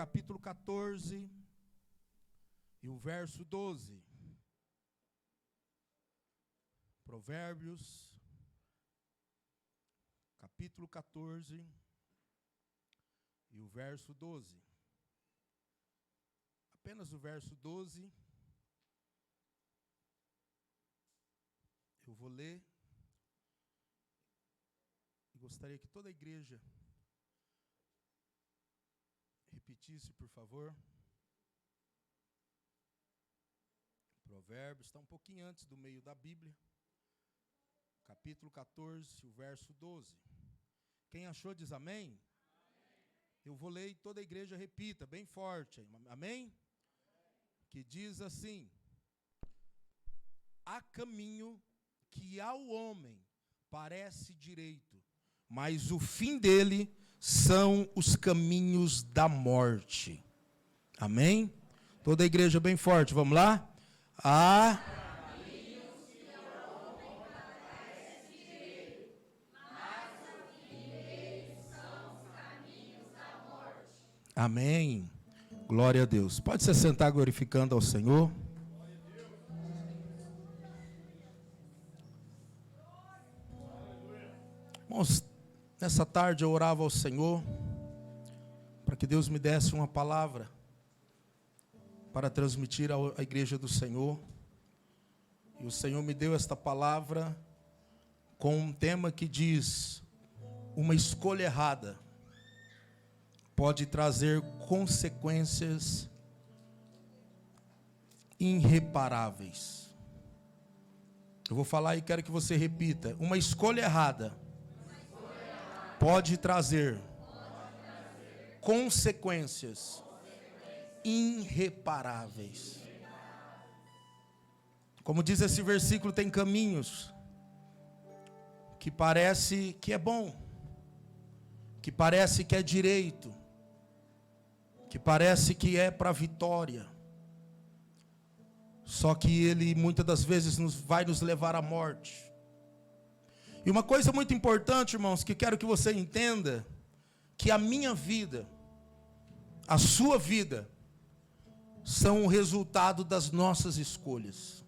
capítulo 14 e o verso 12. Provérbios, capítulo 14 e o verso 12. Apenas o verso 12. Eu vou ler. E gostaria que toda a igreja repetisse, por favor. Provérbios, está um pouquinho antes do meio da Bíblia. Capítulo 14, o verso 12. Quem achou diz amém? Amém. Eu vou ler e toda a igreja repita, bem forte. Amém? Que diz assim: há caminho que ao homem parece direito, mas o fim dele são os caminhos da morte. Amém? Toda a igreja bem forte, vamos lá? Há caminhos que ao homem parece direito, mas o fim deles são os caminhos da morte. Amém. Glória a Deus. Pode se sentar glorificando ao Senhor. Irmãos, nessa tarde eu orava ao Senhor para que Deus me desse uma palavra para transmitir à igreja do Senhor. E o Senhor me deu esta palavra com um tema que diz: uma escolha errada pode trazer consequências irreparáveis. Eu vou falar e quero que você repita. Uma escolha errada pode trazer consequências irreparáveis. Como diz esse versículo, tem caminhos que parece que é bom, que parece que é direito, que parece que é para vitória. Só que ele muitas das vezes vai nos levar à morte. E uma coisa muito importante, irmãos, que quero que você entenda, que a minha vida, a sua vida, são o resultado das nossas escolhas.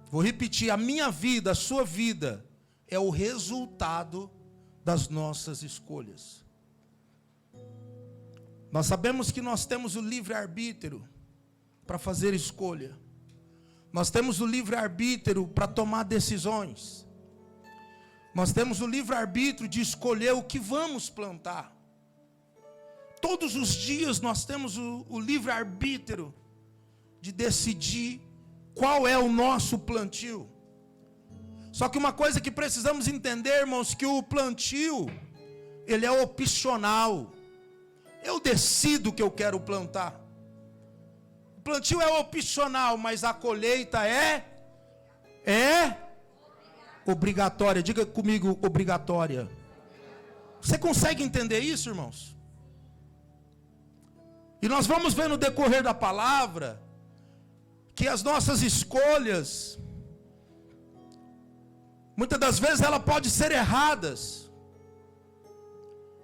Vou repetir, a minha vida, a sua vida, é o resultado das nossas escolhas. Nós sabemos que nós temos o livre-arbítrio para fazer escolha. Nós temos o livre-arbítrio para tomar decisões. Nós temos o livre-arbítrio de escolher o que vamos plantar. Todos os dias nós temos o livre-arbítrio de decidir qual é o nosso plantio. Só que uma coisa que precisamos entender, irmãos, que o plantio, ele é opcional. Eu decido o que eu quero plantar. O plantio é opcional, mas a colheita é obrigatória. Diga comigo, obrigatória. Você consegue entender isso, irmãos? E nós vamos ver no decorrer da palavra que as nossas escolhas, muitas das vezes ela pode ser erradas.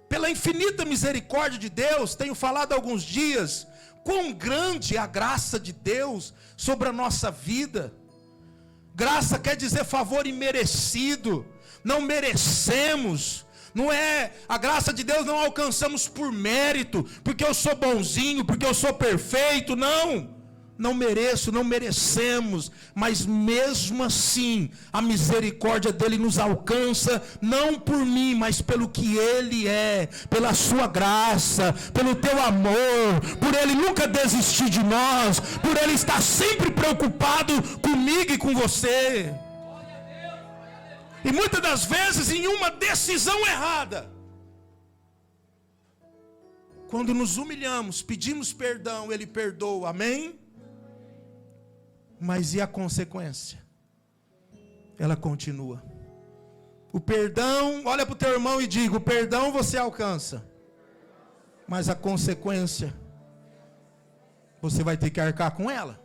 Pela infinita misericórdia de Deus, tenho falado há alguns dias, quão grande é a graça de Deus sobre a nossa vida. Graça quer dizer favor imerecido, não merecemos. Não é, a graça de Deus não alcançamos por mérito, porque eu sou bonzinho, porque eu sou perfeito, não mereço, não merecemos, mas mesmo assim, a misericórdia dele nos alcança, não por mim, mas pelo que ele é, pela sua graça, pelo teu amor, por ele nunca desistir de nós, por ele estar sempre preocupado comigo e com você. E muitas das vezes em uma decisão errada, quando nos humilhamos, pedimos perdão, ele perdoa, amém? Mas e a consequência? Ela continua. O perdão, olha para o teu irmão e diga, o perdão você alcança, mas a consequência, você vai ter que arcar com ela.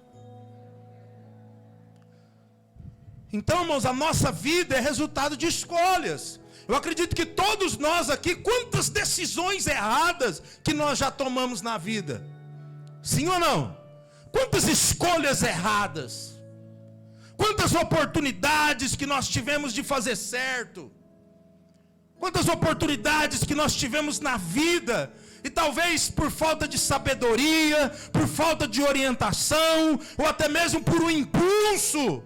Então, irmãos, a nossa vida é resultado de escolhas. Eu acredito que todos nós aqui, quantas decisões erradas que nós já tomamos na vida? Sim ou não? Quantas escolhas erradas? Quantas oportunidades que nós tivemos de fazer certo? Quantas oportunidades que nós tivemos na vida, e talvez por falta de sabedoria, por falta de orientação, ou até mesmo por um impulso,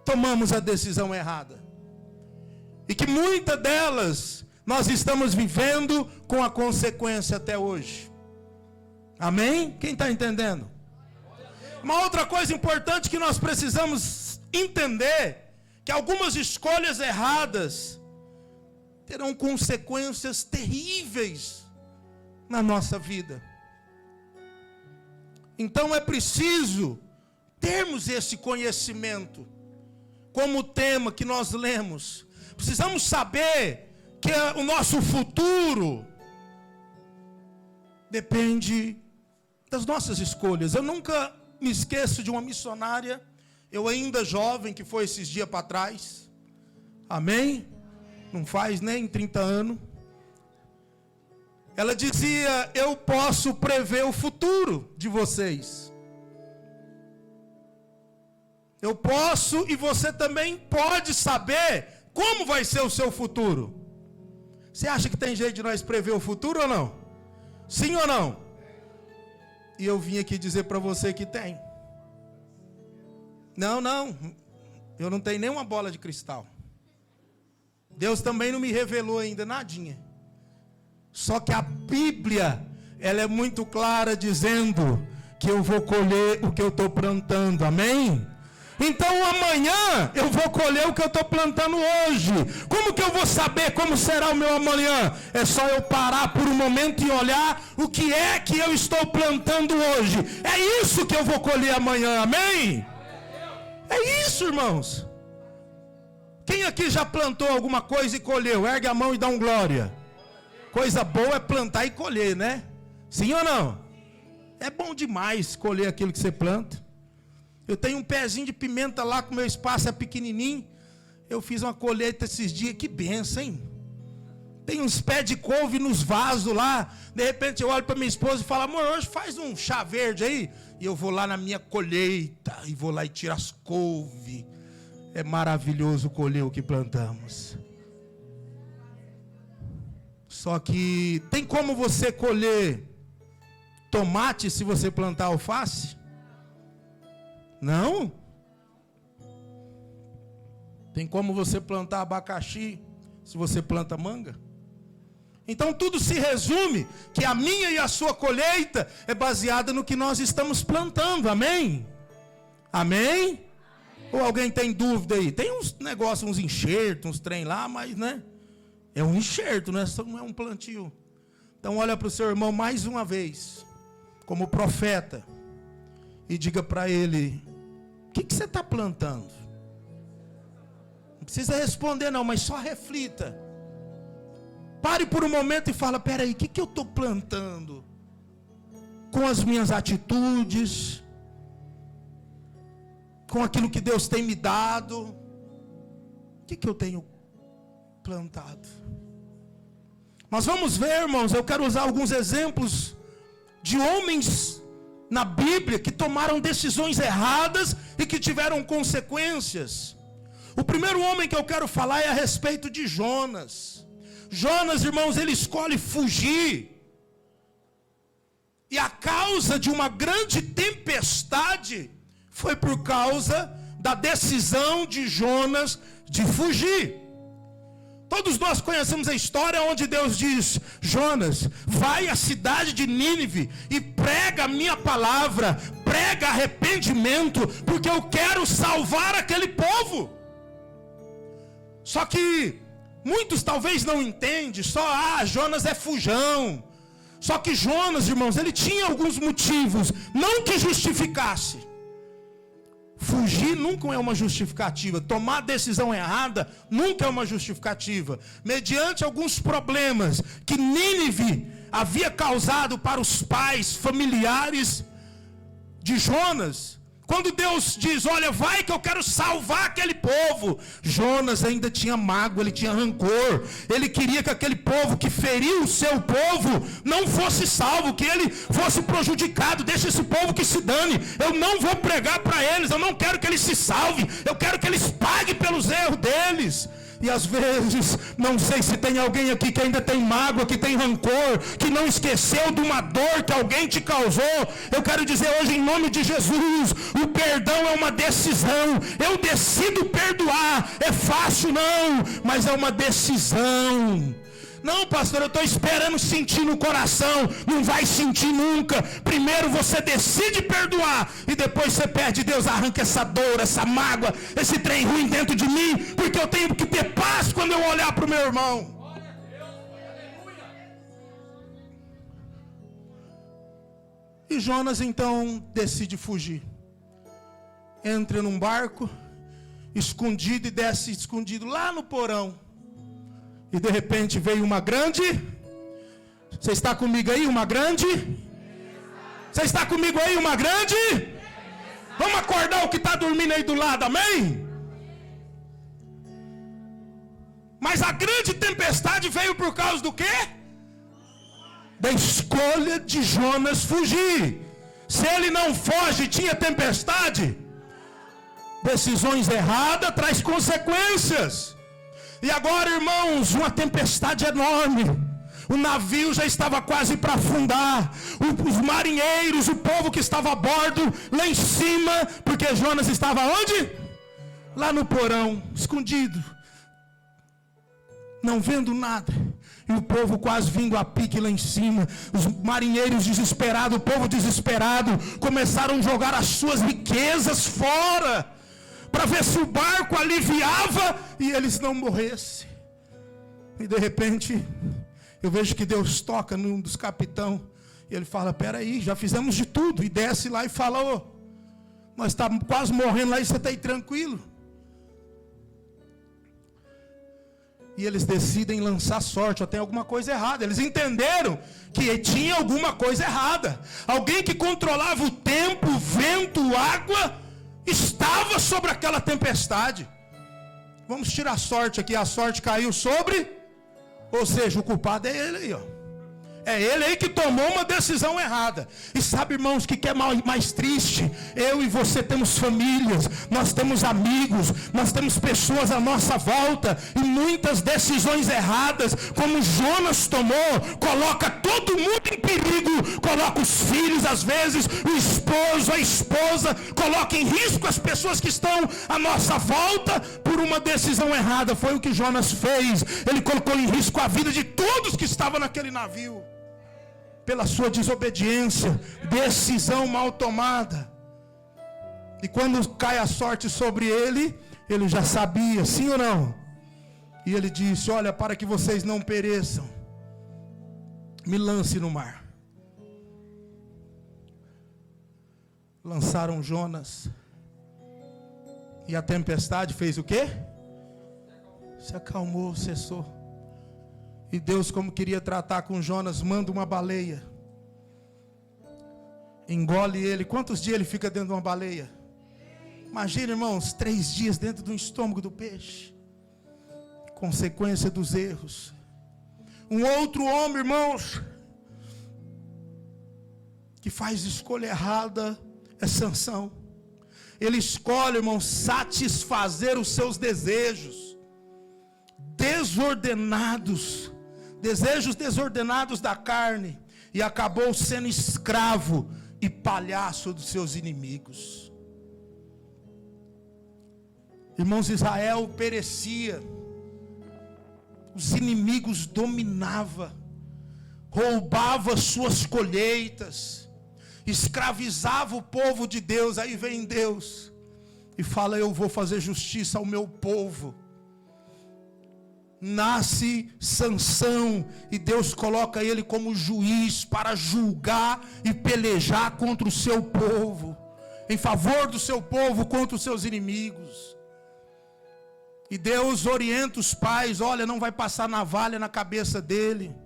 tomamos a decisão errada. E que muitas delas nós estamos vivendo com a consequência até hoje. Amém? Quem está entendendo? Uma outra coisa importante que nós precisamos entender, que algumas escolhas erradas terão consequências terríveis na nossa vida. Então é preciso termos esse conhecimento. Como o tema que nós lemos, precisamos saber que o nosso futuro depende das nossas escolhas. Eu nunca me esqueço de uma missionária, eu ainda jovem, que foi esses dias para trás. Amém? Não faz nem 30 anos. Ela dizia: eu posso prever o futuro de vocês. Eu posso, e você também pode saber como vai ser o seu futuro. Você acha que tem jeito de nós prever o futuro ou não? Sim ou não? E eu vim aqui dizer para você que tem. Não, eu não tenho nenhuma bola de cristal. Deus também não me revelou ainda nadinha. Só que a Bíblia, ela é muito clara dizendo que eu vou colher o que eu estou plantando, amém? Então amanhã eu vou colher o que eu estou plantando hoje. Como que eu vou saber como será o meu amanhã? É só eu parar por um momento e olhar o que é que eu estou plantando hoje. É isso que eu vou colher amanhã, amém? É isso, irmãos. Quem aqui já plantou alguma coisa e colheu? Ergue a mão e dá um glória. Coisa boa é plantar e colher, né? Sim ou não? É bom demais colher aquilo que você planta. Eu tenho um pezinho de pimenta lá, que o meu espaço é pequenininho. Eu fiz uma colheita esses dias, que benção, hein? Tem uns pés de couve nos vasos lá. De repente eu olho para minha esposa e falo: amor, hoje faz um chá verde aí. E eu vou lá na minha colheita, e vou lá e tiro as couves. É maravilhoso colher o que plantamos. Só que tem como você colher tomate se você plantar alface? Não? Tem como você plantar abacaxi se você planta manga? Então tudo se resume que a minha e a sua colheita é baseada no que nós estamos plantando, amém? Amém? Ou alguém tem dúvida aí? Tem uns negócios, uns enxertos, uns trem lá, mas né? É um enxerto, não é um plantio. Então olha para o seu irmão mais uma vez, como profeta, e diga para ele: o que você está plantando? Não precisa responder não, mas só reflita. Pare por um momento e fala: peraí, o que eu estou plantando? Com as minhas atitudes, com aquilo que Deus tem me dado, o que eu tenho plantado? Mas vamos ver, irmãos, eu quero usar alguns exemplos de homens na Bíblia que tomaram decisões erradas e que tiveram consequências. O primeiro homem que eu quero falar é a respeito de Jonas. Jonas, irmãos, ele escolhe fugir. E a causa de uma grande tempestade foi por causa da decisão de Jonas de fugir. Todos nós conhecemos a história onde Deus diz: Jonas, vai à cidade de Nínive e prega a minha palavra, prega arrependimento, porque eu quero salvar aquele povo. Só que muitos talvez não entendem, Jonas é fujão. Só que Jonas, irmãos, ele tinha alguns motivos, não que justificasse. Fugir nunca é uma justificativa. Tomar decisão errada nunca é uma justificativa. Mediante alguns problemas que Nínive havia causado para os pais, familiares de Jonas, Quando Deus diz, olha, vai que eu quero salvar aquele povo, Jonas ainda tinha mágoa, ele tinha rancor. Ele queria que aquele povo que feriu o seu povo não fosse salvo, que ele fosse prejudicado. Deixa esse povo que se dane. Eu não vou pregar para eles, eu não quero que eles se salvem, eu quero que eles paguem pelos erros deles. E às vezes, não sei se tem alguém aqui que ainda tem mágoa, que tem rancor, que não esqueceu de uma dor que alguém te causou. Eu quero dizer hoje em nome de Jesus, o perdão é uma decisão. Eu decido perdoar. É fácil não, mas é uma decisão. Não, pastor, eu estou esperando sentir no coração. Não vai sentir nunca. Primeiro você decide perdoar e depois você pede, Deus, arranca essa dor, essa mágoa, esse trem ruim dentro de mim, porque eu tenho que ter paz quando eu olhar para o meu irmão. E Jonas então decide fugir. Entra num barco escondido e desce escondido lá no porão. E de repente veio uma grande. Você está comigo aí? Uma grande? Você está comigo aí? Uma grande? Vamos acordar o que está dormindo aí do lado, amém? Mas a grande tempestade veio por causa do quê? Da escolha de Jonas fugir. Se ele não foge, tinha tempestade. Decisões erradas traz consequências. E agora, irmãos, uma tempestade enorme. O navio já estava quase para afundar. Os marinheiros, o povo que estava a bordo, lá em cima, porque Jonas estava onde? Lá no porão, escondido, não vendo nada. E o povo quase vindo a pique lá em cima. Os marinheiros desesperados, o povo desesperado, começaram a jogar as suas riquezas fora, para ver se o barco aliviava e eles não morressem. E de repente, eu vejo que Deus toca num dos capitães, e ele fala, peraí, já fizemos de tudo. E desce lá e fala, ô, nós estamos quase morrendo lá e você está aí tranquilo. E eles decidem lançar sorte, tem alguma coisa errada. Eles entenderam que tinha alguma coisa errada. Alguém que controlava o tempo, o vento, a água, estava sobre aquela tempestade. Vamos tirar a sorte aqui. A sorte caiu sobre, ou seja, o culpado é ele aí, ó. É ele aí que tomou uma decisão errada. E sabe, irmãos, o que é mais triste? Eu e você temos famílias, nós temos amigos, nós temos pessoas à nossa volta, e muitas decisões erradas, como Jonas tomou, coloca todo mundo em perigo, coloca os filhos às vezes, o esposo, a esposa, coloca em risco as pessoas que estão à nossa volta por uma decisão errada. Foi o que Jonas fez. Ele colocou em risco a vida de todos que estavam naquele navio, pela sua desobediência, decisão mal tomada. E quando cai a sorte sobre ele, ele já sabia, sim ou não? E ele disse, olha, para que vocês não pereçam, me lance no mar. Lançaram Jonas, e a tempestade fez o quê? Se acalmou, cessou. E Deus, como queria tratar com Jonas, manda uma baleia, engole ele. Quantos dias ele fica dentro de uma baleia? Imagina, irmãos, 3 dias dentro do estômago do peixe. Consequência dos erros. Um outro homem, irmãos, que faz escolha errada, é Sansão. Ele escolhe, irmãos, satisfazer os seus desejos desordenados, desejos desordenados da carne, e acabou sendo escravo e palhaço dos seus inimigos. Irmãos, Israel perecia, os inimigos dominavam, roubava suas colheitas, escravizava o povo de Deus. Aí vem Deus e fala, eu vou fazer justiça ao meu povo. Nasce Sansão, e Deus coloca ele como juiz para julgar e pelejar contra o seu povo, em favor do seu povo contra os seus inimigos. E Deus orienta os pais, olha, não vai passar navalha na cabeça dele,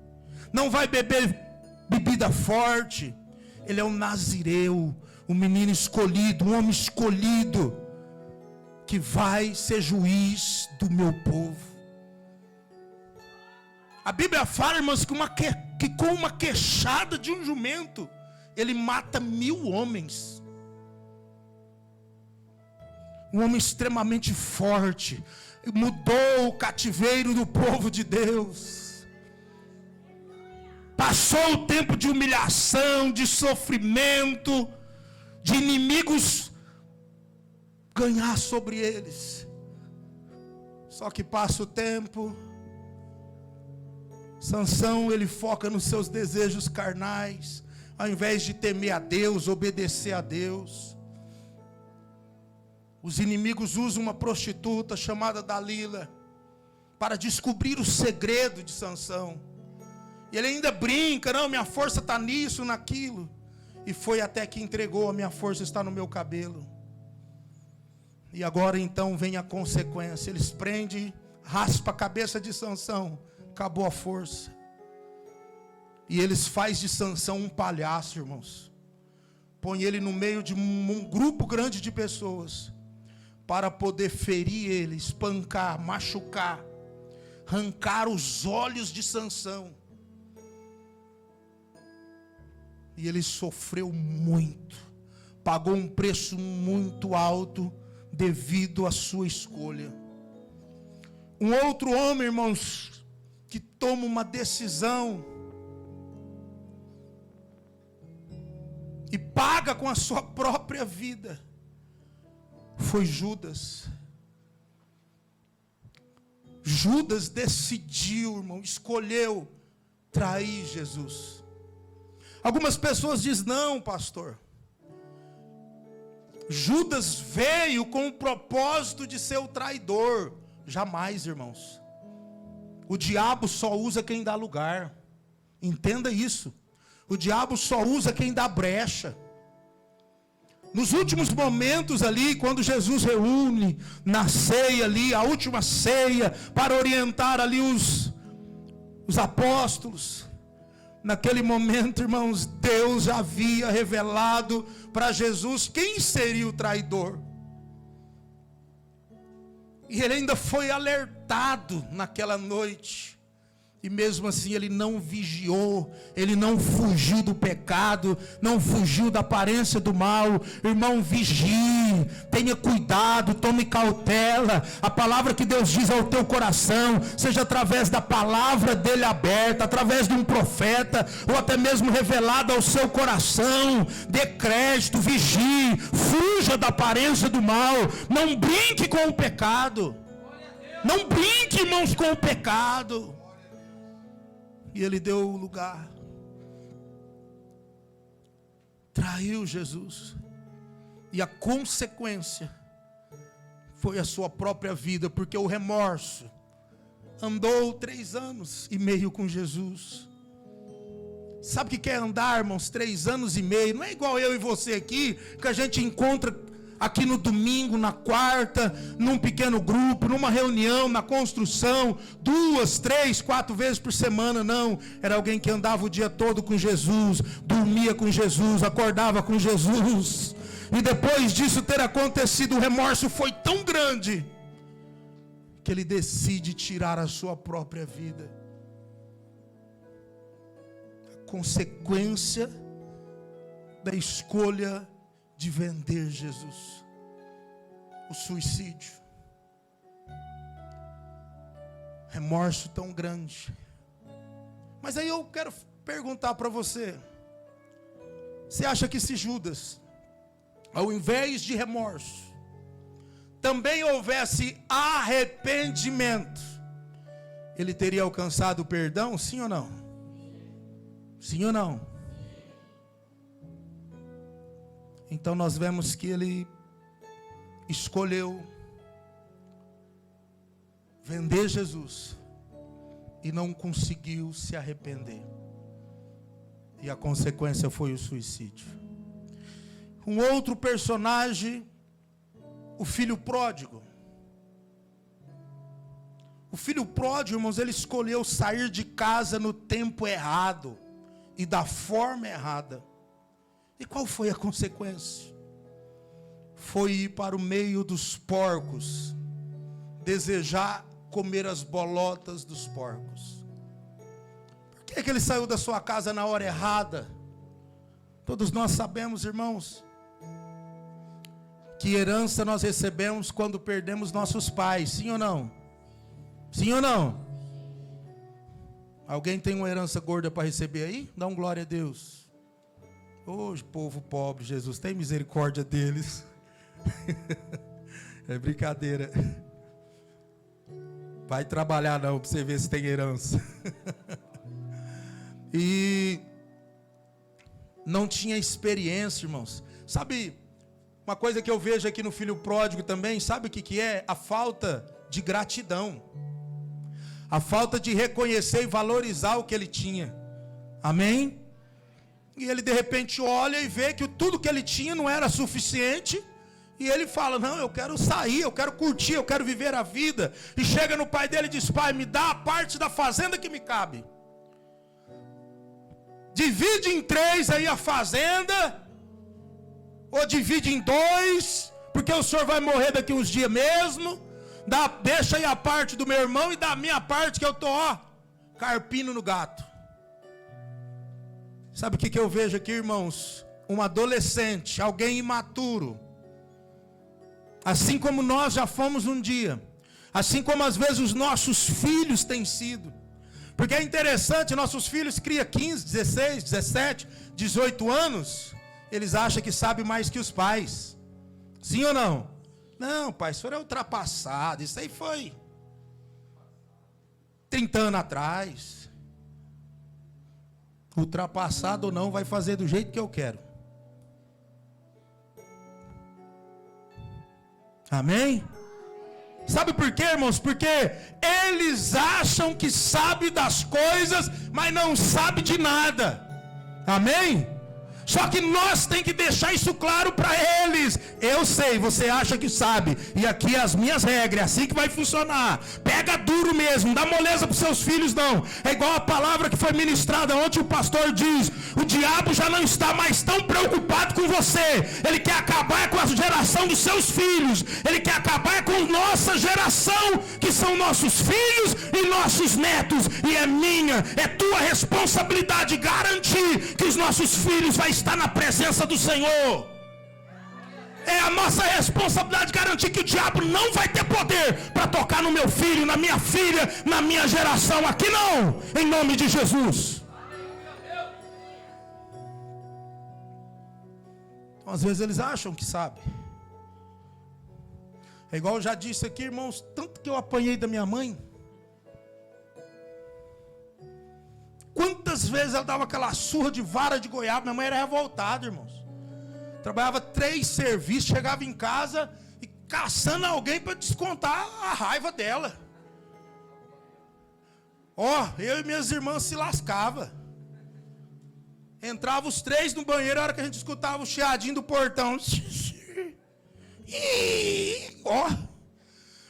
não vai beber bebida forte. Ele é um nazireu, um menino escolhido, um homem escolhido, que vai ser juiz do meu povo. A Bíblia fala, irmãos, que com uma queixada de um jumento, ele mata 1000 homens. Um homem extremamente forte, mudou o cativeiro do povo de Deus. Passou o tempo de humilhação, de sofrimento, de inimigos ganhar sobre eles. Só que passa o tempo, Sansão, ele foca nos seus desejos carnais, ao invés de temer a Deus, obedecer a Deus. Os inimigos usam uma prostituta chamada Dalila para descobrir o segredo de Sansão. E ele ainda brinca, não, minha força está nisso, naquilo. E foi até que entregou, a minha força está no meu cabelo. E agora então vem a consequência. Eles prendem, raspa a cabeça de Sansão. Acabou a força. E eles fazem de Sansão um palhaço, irmãos. Põe ele no meio de um grupo grande de pessoas, para poder ferir ele, espancar, machucar, arrancar os olhos de Sansão. E ele sofreu muito, pagou um preço muito alto devido à sua escolha. Um outro homem, irmãos, que toma uma decisão e paga com a sua própria vida, foi Judas. Judas decidiu, irmão, escolheu trair Jesus. Algumas pessoas dizem, não, pastor, Judas veio com o propósito de ser o traidor. Jamais, irmãos. O diabo só usa quem dá lugar. Entenda isso. O diabo só usa quem dá brecha. Nos últimos momentos ali, quando Jesus reúne na ceia ali, a última ceia, para orientar ali os apóstolos. Naquele momento, irmãos, Deus já havia revelado para Jesus quem seria o traidor. E ele ainda foi alertado naquela noite. E mesmo assim ele não vigiou, ele não fugiu do pecado, não fugiu da aparência do mal. Irmão, vigie, tenha cuidado, tome cautela. A palavra que Deus diz ao teu coração, seja através da palavra dele aberta, através de um profeta, ou até mesmo revelada ao seu coração. Dê crédito, vigie, fuja da aparência do mal. Não brinque com o pecado. Não brinque, irmãos, com o pecado. E ele deu o lugar. Traiu Jesus. E a consequência foi a sua própria vida, porque o remorso andou 3 anos e meio com Jesus. Sabe o que é andar, irmãos? 3 anos e meio. Não é igual eu e você aqui, que a gente encontra aqui no domingo, na quarta, num pequeno grupo, numa reunião, na construção, 2, 3, 4 vezes por semana, não. Era alguém que andava o dia todo com Jesus, dormia com Jesus, acordava com Jesus. E depois disso ter acontecido, o remorso foi tão grande, que ele decide tirar a sua própria vida. A consequência da escolha de vender Jesus, o suicídio. Remorso tão grande. Mas aí eu quero perguntar para você: você acha que se Judas, ao invés de remorso, também houvesse arrependimento, ele teria alcançado o perdão? Sim ou não? Sim ou não? Então nós vemos que ele escolheu vender Jesus e não conseguiu se arrepender. E a consequência foi o suicídio. Um outro personagem, o filho pródigo. O filho pródigo, irmãos, ele escolheu sair de casa no tempo errado e da forma errada. E qual foi a consequência? Foi ir para o meio dos porcos, desejar comer as bolotas dos porcos. Por que ele saiu da sua casa na hora errada? Todos nós sabemos, irmãos, que herança nós recebemos quando perdemos nossos pais, sim ou não? Sim ou não? Alguém tem uma herança gorda para receber aí? Dá um glória a Deus. Hoje, povo pobre, Jesus, tem misericórdia deles. É brincadeira. Vai trabalhar não, para você ver se tem herança. E não tinha experiência, irmãos. Sabe, uma coisa que eu vejo aqui no filho pródigo também, sabe o que é? A falta de gratidão. A falta de reconhecer e valorizar o que ele tinha. Amém? E ele de repente olha e vê que tudo que ele tinha não era suficiente. E ele fala, não, eu quero sair, eu quero curtir, eu quero viver a vida. E chega no pai dele e diz, pai, me dá a parte da fazenda que me cabe. Divide em 3 aí a fazenda. Ou divide em 2, porque o senhor vai morrer daqui uns dias mesmo. Deixa aí a parte do meu irmão e dá a minha parte que eu estou, carpindo no gato. Sabe o que eu vejo aqui, irmãos? Um adolescente, alguém imaturo. Assim como nós já fomos um dia. Assim como às vezes os nossos filhos têm sido. Porque é interessante, nossos filhos criam 15, 16, 17, 18 anos. Eles acham que sabem mais que os pais. Sim ou não? Não, pai, o senhor é ultrapassado. Isso aí foi 30 anos atrás. Ultrapassado ou não, vai fazer do jeito que eu quero. Amém? Sabe por quê, irmãos? Porque eles acham que sabem das coisas, mas não sabem de nada. Amém? Só que nós temos que deixar isso claro para eles. Eu sei, você acha que sabe. E aqui as minhas regras, é assim que vai funcionar. Pega duro mesmo, não dá moleza para os seus filhos não. É igual a palavra que foi ministrada ontem, o pastor diz, o diabo já não está mais tão preocupado com você. Ele quer acabar com a geração dos seus filhos. Ele quer acabar com nossa geração, que são nossos filhos e nossos netos. E é minha, é tua responsabilidade garantir que os nossos filhos vão estar na presença do Senhor. É a nossa responsabilidade garantir que o diabo não vai ter poder para tocar no meu filho, na minha filha, na minha geração. Aqui não, em nome de Jesus. Então, às vezes eles acham que sabem. É igual eu já disse aqui, irmãos, tanto que eu apanhei da minha mãe. Quantas vezes ela dava aquela surra de vara de goiaba? Minha mãe era revoltada, irmãos. Trabalhava 3 serviços, chegava em casa e caçando alguém para descontar a raiva dela. Eu e minhas irmãs se lascava. Entrava os 3 no banheiro, a hora que a gente escutava o chiadinho do portão.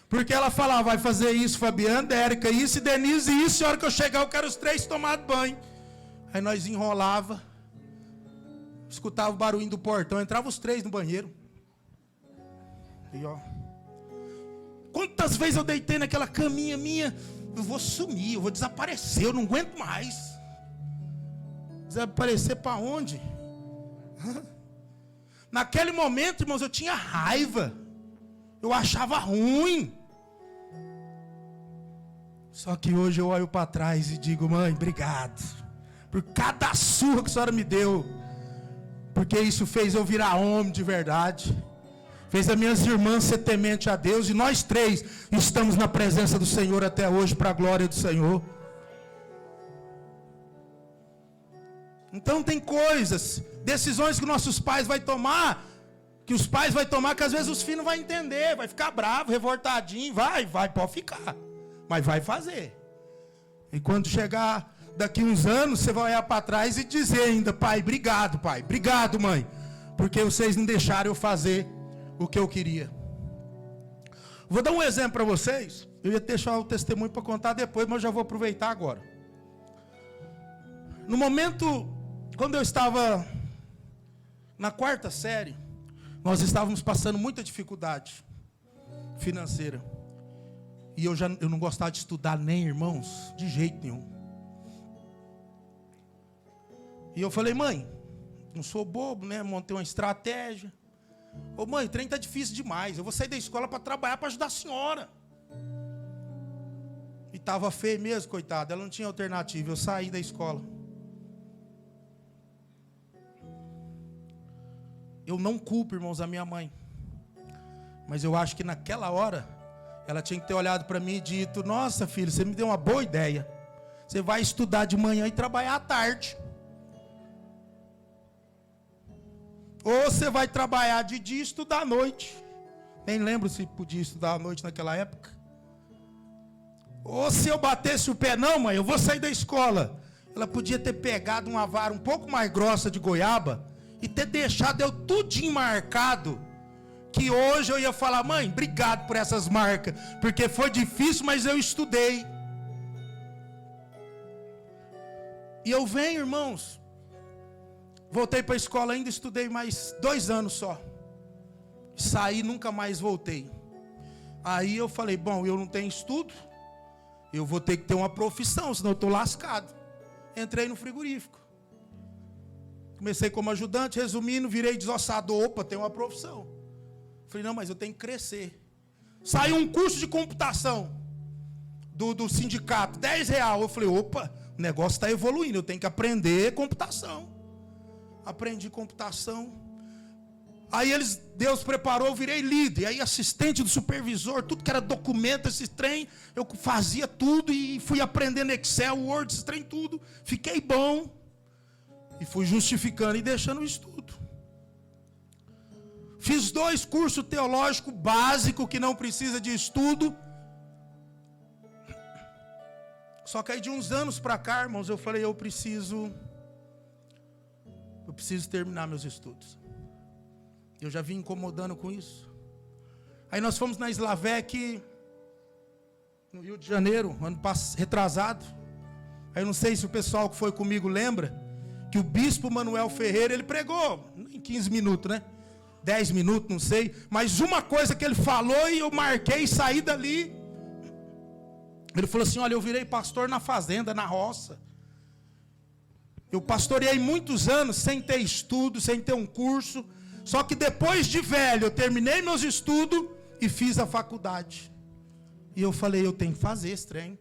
Porque ela falava, vai fazer isso, Fabiana, Érica, isso, e Denise, isso. E a hora que eu chegar, eu quero os 3 tomar banho. Aí nós enrolava, escutava o barulho do portão, entrava os 3 no banheiro. E quantas vezes eu deitei naquela caminha minha, eu vou sumir, eu vou desaparecer, eu não aguento mais. Desaparecer para onde? Naquele momento, irmãos, eu tinha raiva. Eu achava ruim. Só que hoje eu olho para trás e digo, mãe, obrigado por cada surra que a senhora me deu. Porque isso fez eu virar homem de verdade. Fez as minhas irmãs ser temente a Deus. E nós 3 estamos na presença do Senhor até hoje, para a glória do Senhor. Então tem coisas, decisões que nossos pais vão tomar, que os pais vão tomar, que às vezes os filhos não vão entender, vai ficar bravo, revoltadinho, vai, pode ficar, mas vai fazer. E quando chegar daqui uns anos, você vai olhar para trás e dizer ainda, pai, obrigado mãe, porque vocês não deixaram eu fazer o que eu queria. Vou dar um exemplo para vocês, eu ia deixar o testemunho para contar depois, mas eu já vou aproveitar agora. No momento, quando eu estava Na quarta série, nós estávamos passando muita dificuldade financeira. E eu não gostava de estudar nem, irmãos, de jeito nenhum. E eu falei, mãe, não sou bobo, né? Montei uma estratégia. Ô mãe, o trem está difícil demais. Eu vou sair da escola para trabalhar, para ajudar a senhora. E estava feio mesmo, coitada. Ela não tinha alternativa. Eu saí da escola. Eu não culpo, irmãos, a minha mãe. Mas eu acho que naquela hora, ela tinha que ter olhado para mim e dito, nossa filho, você me deu uma boa ideia. Você vai estudar de manhã e trabalhar à tarde. Ou você vai trabalhar de dia e estudar à noite. Nem lembro se podia estudar à noite naquela época. Ou se eu batesse o pé, não mãe, eu vou sair da escola. Ela podia ter pegado uma vara um pouco mais grossa de goiaba e ter deixado eu tudinho marcado. Que hoje eu ia falar, mãe, obrigado por essas marcas. Porque foi difícil, mas eu estudei. E eu venho, irmãos. Voltei para a escola ainda, estudei mais 2 anos só. Saí, nunca mais voltei. Aí eu falei, bom, eu não tenho estudo. Eu vou ter que ter uma profissão, senão eu estou lascado. Entrei no frigorífico. Comecei como ajudante, resumindo, virei desossador. Opa, tenho uma profissão. Falei, não, mas eu tenho que crescer. Saiu um curso de computação do sindicato, R$10. Eu falei, opa, o negócio está evoluindo, eu tenho que aprender computação. Aprendi computação. Aí Deus preparou, eu virei líder. Aí assistente do supervisor, tudo que era documento, esse trem, eu fazia tudo e fui aprendendo Excel, Word, esse trem tudo. Fiquei bom. E fui justificando e deixando o estudo. Fiz 2 cursos teológicos básicos que não precisa de estudo. Só que aí de uns anos para cá, irmãos, eu falei, eu preciso terminar meus estudos. Eu já vim incomodando com isso. Aí nós fomos na Slavec, no Rio de Janeiro, ano passado, retrasado. Aí eu não sei se o pessoal que foi comigo lembra, que o bispo Manuel Ferreira, ele pregou em 15 minutos, né? 10 minutos, não sei. Mas uma coisa que ele falou e eu marquei e saí dali. Ele falou assim, olha, eu virei pastor na fazenda, na roça. Eu pastoreei muitos anos sem ter estudo, sem ter um curso. Só que depois de velho, eu terminei meus estudos e fiz a faculdade. E eu falei, eu tenho que fazer esse trem.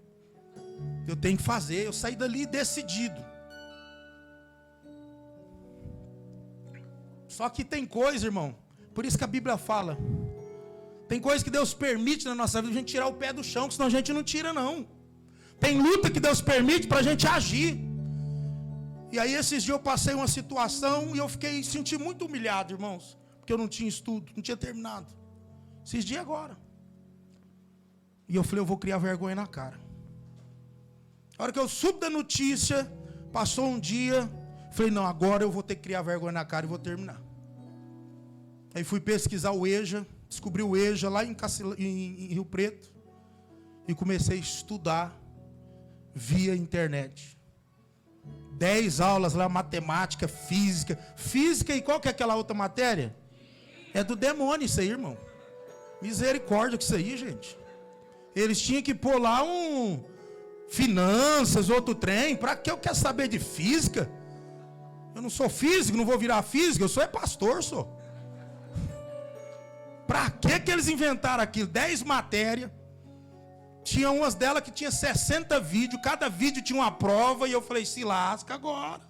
Eu tenho que fazer. Eu saí dali decidido. Só que tem coisa, irmão. Por isso que a Bíblia fala. Tem coisa que Deus permite na nossa vida a gente tirar o pé do chão, que senão a gente não tira, não. Tem luta que Deus permite para a gente agir. E aí esses dias eu passei uma situação e eu senti muito humilhado, irmãos. Porque eu não tinha estudo, não tinha terminado. Esses dias agora. E eu falei, eu vou criar vergonha na cara. A hora que eu soube da notícia, passou um dia, falei, não, agora eu vou ter que criar vergonha na cara e vou terminar. Aí fui pesquisar o EJA, descobri o EJA lá em Rio Preto. E comecei a estudar via internet. 10 aulas lá, matemática, física. Física e qual que é aquela outra matéria? É do demônio isso aí, irmão. Misericórdia com isso aí, gente. Eles tinham que pôr lá finanças, outro trem. Para que eu quero saber de física? Eu não sou físico, não vou virar físico. Eu sou pastor, sou. Para que eles inventaram aquilo? 10 matérias. Tinha umas delas que tinha 60 vídeos. Cada vídeo tinha uma prova. E eu falei, se lasca agora.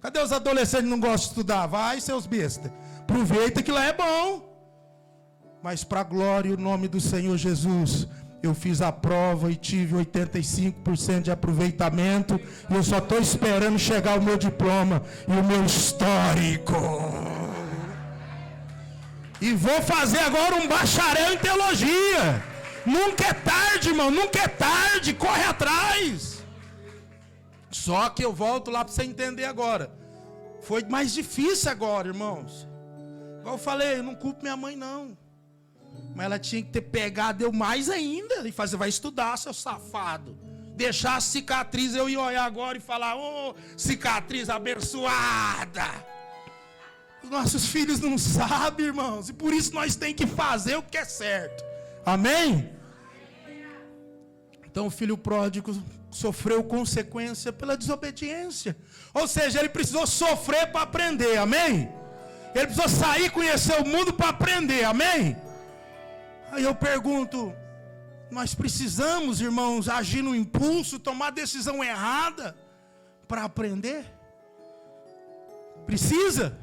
Cadê os adolescentes que não gostam de estudar? Vai, seus bestas. Aproveita que lá é bom. Mas para a glória e o nome do Senhor Jesus, eu fiz a prova e tive 85% de aproveitamento. E eu só estou esperando chegar o meu diploma e o meu histórico. E vou fazer agora um bacharel em teologia. Nunca é tarde, irmão, nunca é tarde, corre atrás. Só que eu volto lá para você entender agora. Foi mais difícil agora, irmãos. Igual eu falei, eu não culpo minha mãe, não. Mas ela tinha que ter pegado eu mais ainda. E fazer, vai estudar, seu safado. Deixar a cicatriz, eu ia olhar agora e falar, ô, cicatriz abençoada. Os nossos filhos não sabem, irmãos, e por isso nós temos que fazer o que é certo. Amém? Então o filho pródigo sofreu consequência pela desobediência. Ou seja, ele precisou sofrer para aprender, amém? Ele precisou sair, conhecer o mundo para aprender, amém? Aí eu pergunto, nós precisamos, irmãos, agir no impulso, tomar decisão errada para aprender? Precisa?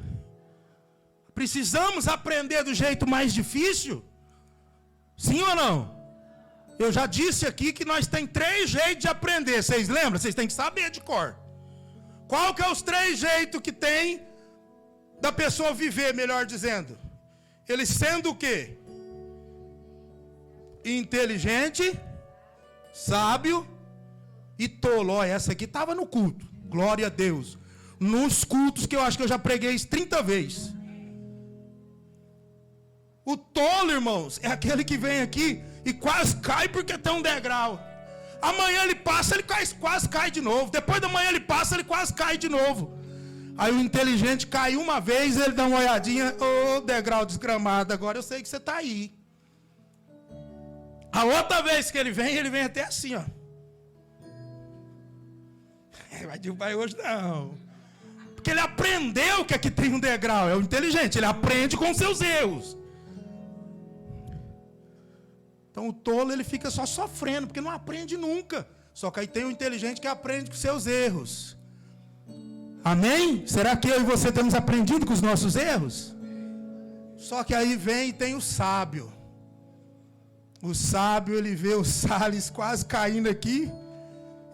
Precisamos aprender do jeito mais difícil? Sim ou não? Eu já disse aqui que nós temos 3 jeitos de aprender. Vocês lembram? Vocês têm que saber de cor. Qual que é os 3 jeitos que tem da pessoa viver, melhor dizendo? Ele sendo o quê? Inteligente, sábio e tolo. Ó, essa aqui estava no culto. Glória a Deus. Nos cultos que eu acho que eu já preguei 30 vezes. O tolo, irmãos, é aquele que vem aqui e quase cai porque tem um degrau. Amanhã ele passa, ele quase cai de novo. Depois da manhã ele passa, ele quase cai de novo. Aí o inteligente cai uma vez, ele dá uma olhadinha. Ô, degrau desgramado, agora eu sei que você está aí. A outra vez que ele vem até assim, ó. Vai derrubar hoje não. Porque ele aprendeu que aqui tem um degrau. É o inteligente, ele aprende com seus erros. Então o tolo, ele fica só sofrendo, porque não aprende nunca. Só que aí tem o inteligente que aprende com seus erros. Amém? Será que eu e você temos aprendido com os nossos erros? Só que aí vem e tem o sábio. O sábio, ele vê o Salles quase caindo aqui,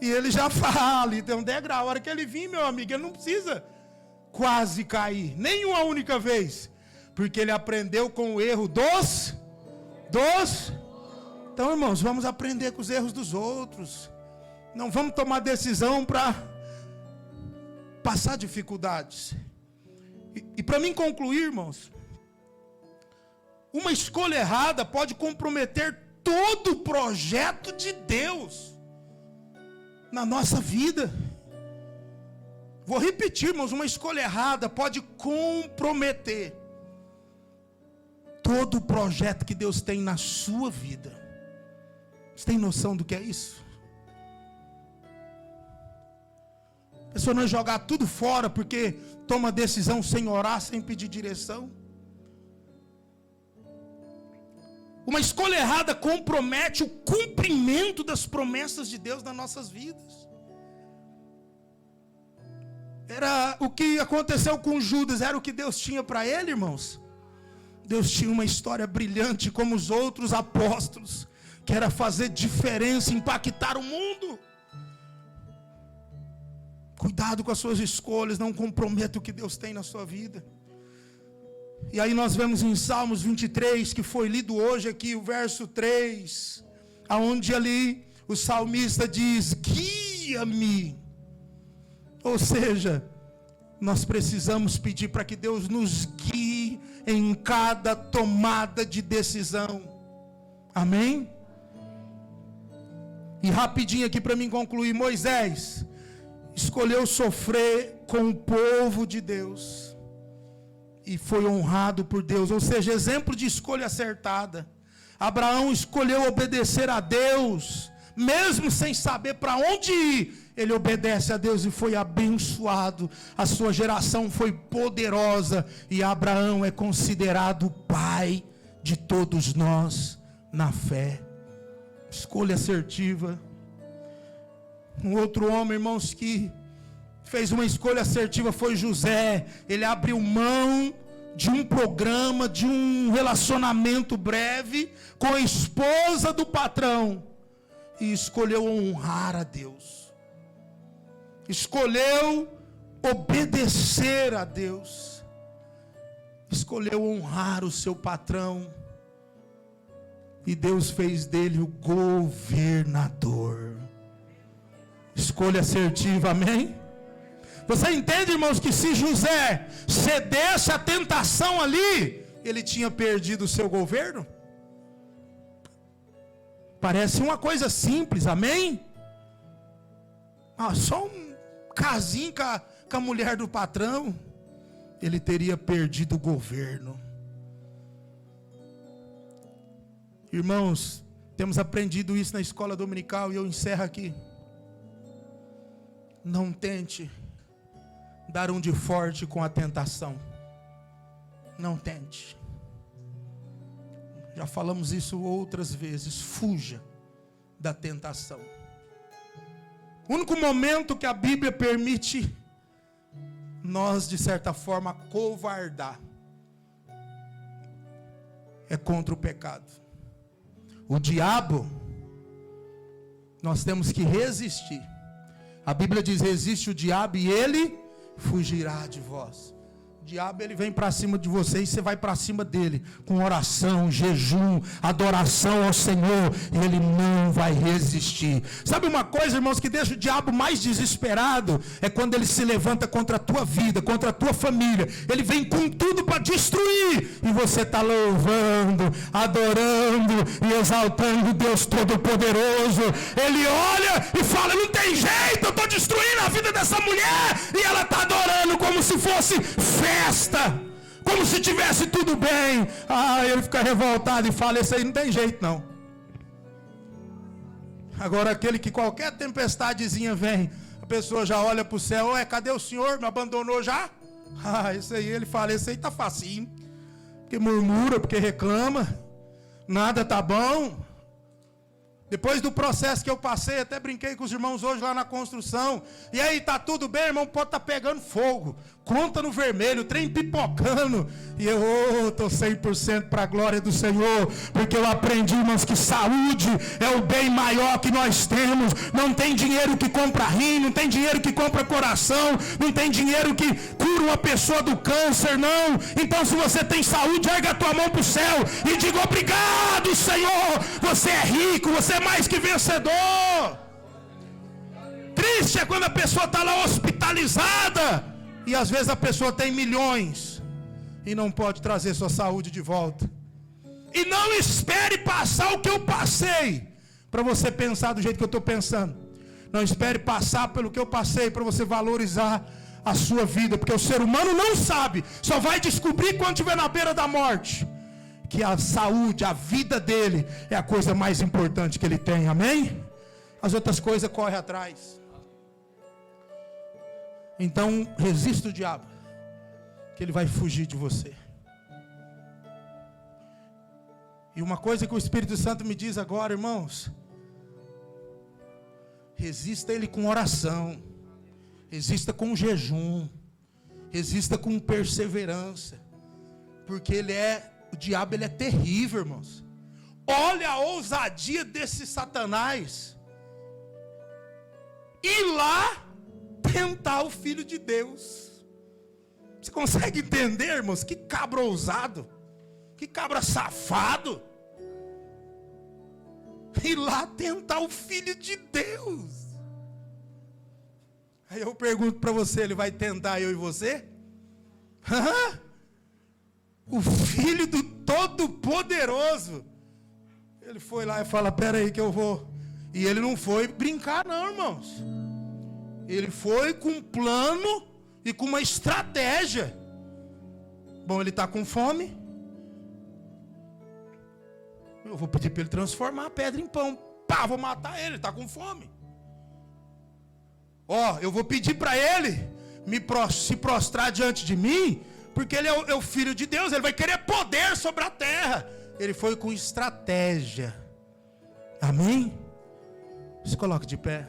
e ele já fala, e tem um degrau. A hora que ele vir, meu amigo, ele não precisa quase cair, nem uma única vez, porque ele aprendeu com o erro dos. Então, irmãos, vamos aprender com os erros dos outros. Não vamos tomar decisão para passar dificuldades. E para mim concluir, irmãos, uma escolha errada pode comprometer todo o projeto de Deus na nossa vida. Vou repetir, irmãos, uma escolha errada pode comprometer todo o projeto que Deus tem na sua vida. Você tem noção do que é isso? A pessoa não jogar tudo fora porque toma decisão sem orar, sem pedir direção. Uma escolha errada compromete o cumprimento das promessas de Deus nas nossas vidas. Era o que aconteceu com Judas, era o que Deus tinha para ele, irmãos. Deus tinha uma história brilhante como os outros apóstolos, que era fazer diferença, impactar o mundo. Cuidado com as suas escolhas, não comprometa o que Deus tem na sua vida. E aí nós vemos em Salmos 23, que foi lido hoje aqui, o verso 3, aonde ali o salmista diz, guia-me. Ou seja, nós precisamos pedir para que Deus nos guie em cada tomada de decisão. Amém? E rapidinho aqui para mim concluir, Moisés escolheu sofrer com o povo de Deus e foi honrado por Deus, ou seja, exemplo de escolha acertada. Abraão escolheu obedecer a Deus, mesmo sem saber para onde ir, ele obedece a Deus e foi abençoado. A sua geração foi poderosa e Abraão é considerado o pai de todos nós na fé. Escolha assertiva. Um outro homem, irmãos, que fez uma escolha assertiva foi José. Ele abriu mão de um programa, de um relacionamento breve com a esposa do patrão e escolheu honrar a Deus. Escolheu obedecer a Deus. Escolheu honrar o seu patrão. E Deus fez dele o governador. Escolha assertiva, amém? Você entende, irmãos, que se José cedesse à tentação ali, ele tinha perdido o seu governo? Parece uma coisa simples, amém? Só um casinho com a mulher do patrão. ele teria perdido o governo. Irmãos, temos aprendido isso na escola dominical e eu encerro aqui. Não tente dar um de forte com a tentação. Não tente. Já falamos isso outras vezes. Fuja da tentação. O único momento que a Bíblia permite nós, de certa forma, covardar é contra o pecado. O diabo, nós temos que resistir. A Bíblia diz: resiste o diabo e ele fugirá de vós. O diabo, ele vem para cima de você e você vai para cima dele com oração, jejum, adoração ao Senhor, e ele não vai resistir. Sabe uma coisa, irmãos, que deixa o diabo mais desesperado? É quando ele se levanta contra a tua vida, contra a tua família. Ele vem com tudo para destruir, e você está louvando, adorando e exaltando Deus Todo-Poderoso. Ele olha e fala: não tem jeito, eu estou destruindo a vida dessa mulher, e ela está adorando como se fosse festa, como se tivesse tudo bem. Ele fica revoltado e fala: esse aí não tem jeito não. Agora aquele que qualquer tempestadezinha vem, a pessoa já olha para o céu: cadê o senhor? Me abandonou já? Esse aí, ele fala: esse aí tá facinho, porque murmura, porque reclama, nada tá bom. Depois do processo que eu passei, até brinquei com os irmãos hoje lá na construção. E aí, tá tudo bem, irmão? Pode estar pegando fogo. Conta no vermelho, trem pipocando. E eu estou 100% para a glória do Senhor. Porque eu aprendi, irmãos, que saúde é o bem maior que nós temos. Não tem dinheiro que compra rim, não tem dinheiro que compra coração, não tem dinheiro que cura uma pessoa do câncer, não. Então, se você tem saúde, erga a tua mão para o céu e diga: obrigado, Senhor. Você é rico, você é mais que vencedor. Triste é quando a pessoa está lá hospitalizada, e às vezes a pessoa tem milhões e não pode trazer sua saúde de volta. E não espere passar o que eu passei para você pensar do jeito que eu estou pensando. Não espere passar pelo que eu passei para você valorizar a sua vida, porque o ser humano não sabe, só vai descobrir quando estiver na beira da morte, que a saúde, a vida dele é a coisa mais importante que ele tem, amém? As outras coisas correm atrás. Então, resista o diabo, que ele vai fugir de você. E uma coisa que o Espírito Santo me diz agora, irmãos: resista ele com oração, resista com jejum, resista com perseverança, porque o diabo, ele é terrível, irmãos. Olha a ousadia desse Satanás, ir lá tentar o Filho de Deus. Você consegue entender, irmãos? Que cabra ousado, que cabra safado, ir lá tentar o Filho de Deus. Aí eu pergunto para você: ele vai tentar eu e você? O Filho do Todo-Poderoso. Ele foi lá e fala: pera aí que eu vou. E ele não foi brincar não, irmãos. Ele foi com um plano e com uma estratégia. Bom, ele está com fome. Eu vou pedir para ele transformar a pedra em pão. Vou matar ele está com fome. Eu vou pedir para ele se prostrar diante de mim, porque ele é o Filho de Deus, ele vai querer poder sobre a terra. Ele foi com estratégia. Amém? Se coloque de pé.